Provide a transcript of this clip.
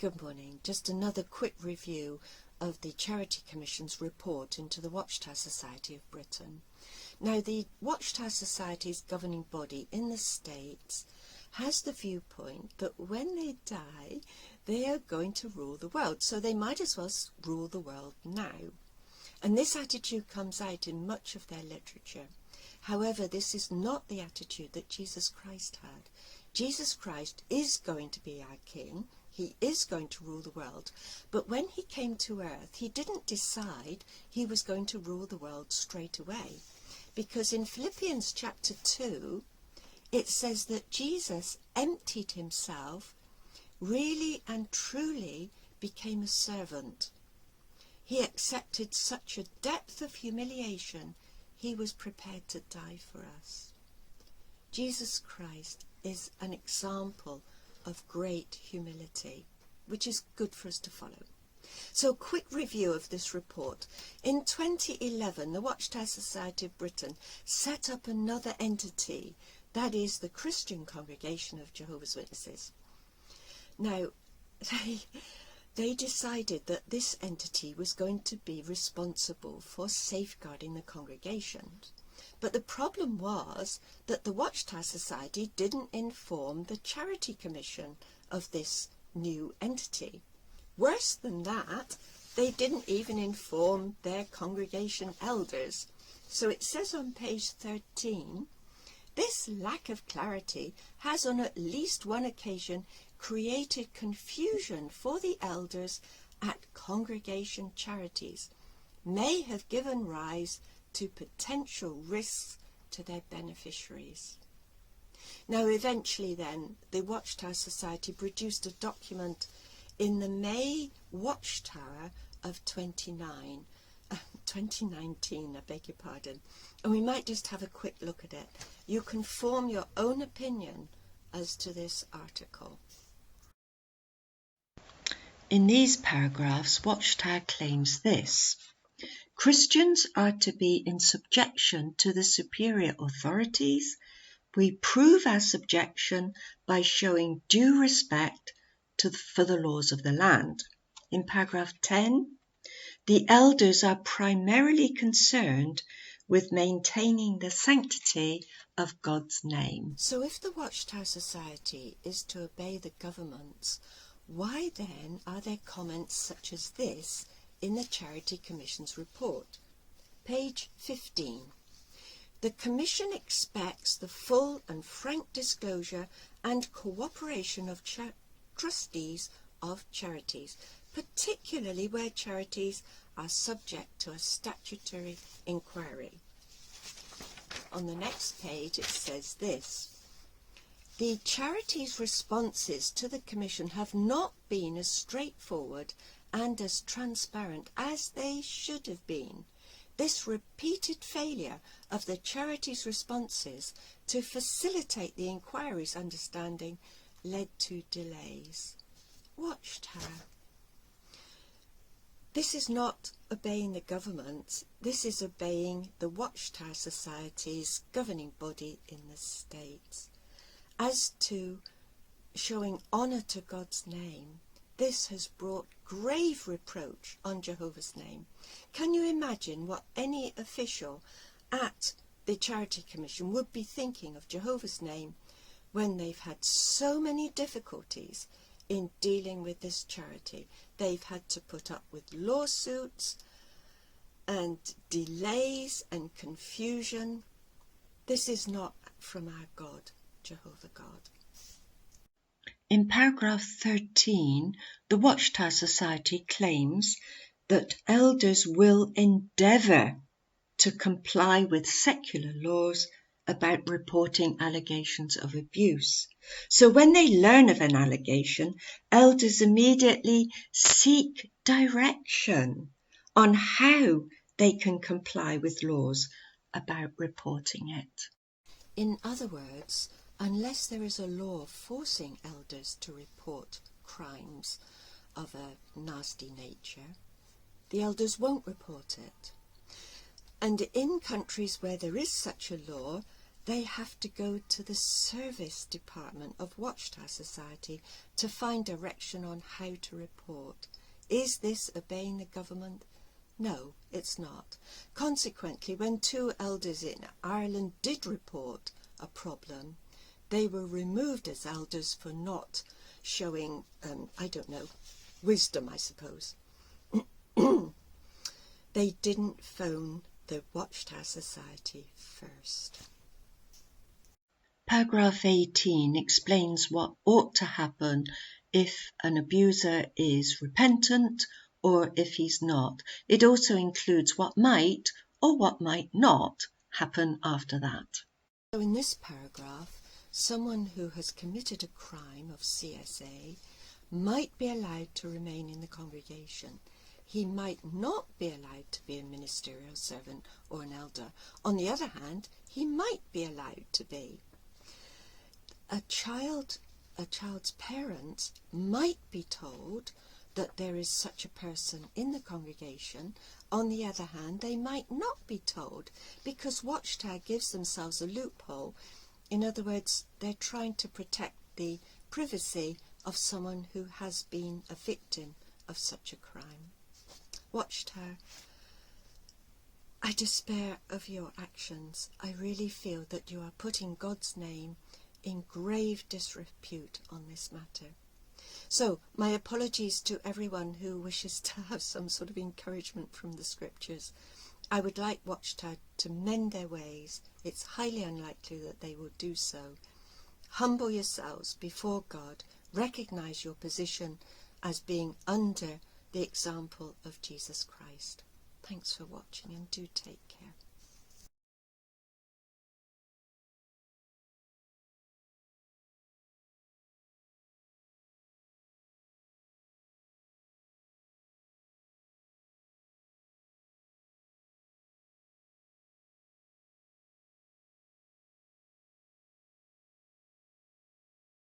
Good morning. Just another quick review of the Charity Commission's report into the Watchtower Society of Britain. Now, the Watchtower Society's governing body in the States has the viewpoint that when they die, they are going to rule the world, so they might as well rule the world now. And this attitude comes out in much of their literature. However, this is not the attitude that Jesus Christ had. Jesus Christ is going to be our King. He is going to rule the world. But when he came to earth, he didn't decide he was going to rule the world straight away. Because in Philippians chapter 2, it says that Jesus emptied himself, really and truly became a servant. He accepted such a depth of humiliation, he was prepared to die for us. Jesus Christ is an example of great humility, which is good for us to follow. So, a quick review of this report. In 2011, the Watchtower Society of Britain set up another entity, that is the Christian Congregation of Jehovah's Witnesses. Now, they decided that this entity was going to be responsible for safeguarding the congregations. But the problem was that the Watchtower Society didn't inform the Charity Commission of this new entity. Worse than that, they didn't even inform their congregation elders. So it says on page 13, this lack of clarity has on at least one occasion created confusion for the elders at congregation charities, may have given rise to potential risks to their beneficiaries. Now, eventually then, the Watchtower Society produced a document in the May Watchtower of 2019, I beg your pardon, and we might just have a quick look at it. You can form your own opinion as to this article. In these paragraphs, Watchtower claims this: Christians are to be in subjection to the superior authorities. We prove our subjection by showing due respect for the laws of the land. In paragraph 10, the elders are primarily concerned with maintaining the sanctity of God's name. So if the Watchtower Society is to obey the governments, why then are there comments such as this in the Charity Commission's report? Page 15. The Commission expects the full and frank disclosure and cooperation of trustees of charities, particularly where charities are subject to a statutory inquiry. On the next page it says this: the charities' responses to the Commission have not been as straightforward and as transparent as they should have been. This repeated failure of the charities' responses to facilitate the inquiry's understanding led to delays. Watchtower. This is not obeying the government, this is obeying the Watchtower Society's governing body in the States. As to showing honour to God's name, this has brought grave reproach on Jehovah's name. Can you imagine what any official at the Charity Commission would be thinking of Jehovah's name when they've had so many difficulties in dealing with this charity? They've had to put up with lawsuits and delays and confusion. This is not from our God, Jehovah God. In paragraph 13, the Watchtower Society claims that elders will endeavour to comply with secular laws about reporting allegations of abuse. So when they learn of an allegation, elders immediately seek direction on how they can comply with laws about reporting it. In other words, unless there is a law forcing elders to report crimes of a nasty nature, the elders won't report it. And in countries where there is such a law, they have to go to the service department of Watchtower Society to find direction on how to report. Is this obeying the government? No, it's not. Consequently, when 2 elders in Ireland did report a problem, they were removed as elders for not showing, wisdom, I suppose. They didn't phone the Watchtower Society first. Paragraph 18 explains what ought to happen if an abuser is repentant or if he's not. It also includes what might or what might not happen after that. So in this paragraph, someone who has committed a crime of CSA might be allowed to remain in the congregation. He might not be allowed to be a ministerial servant or an elder. On the other hand, he might be allowed to be. A child's parents might be told that there is such a person in the congregation. On the other hand, they might not be told, because Watchtower gives themselves a loophole. In other words, they're trying to protect the privacy of someone who has been a victim of such a crime. Watchtower, I despair of your actions. I really feel that you are putting God's name in grave disrepute on this matter. So, my apologies to everyone who wishes to have some sort of encouragement from the scriptures. I would like Watchtower to mend their ways. It's highly unlikely that they will do so. Humble yourselves before God. Recognise your position as being under the example of Jesus Christ. Thanks for watching, and do take care.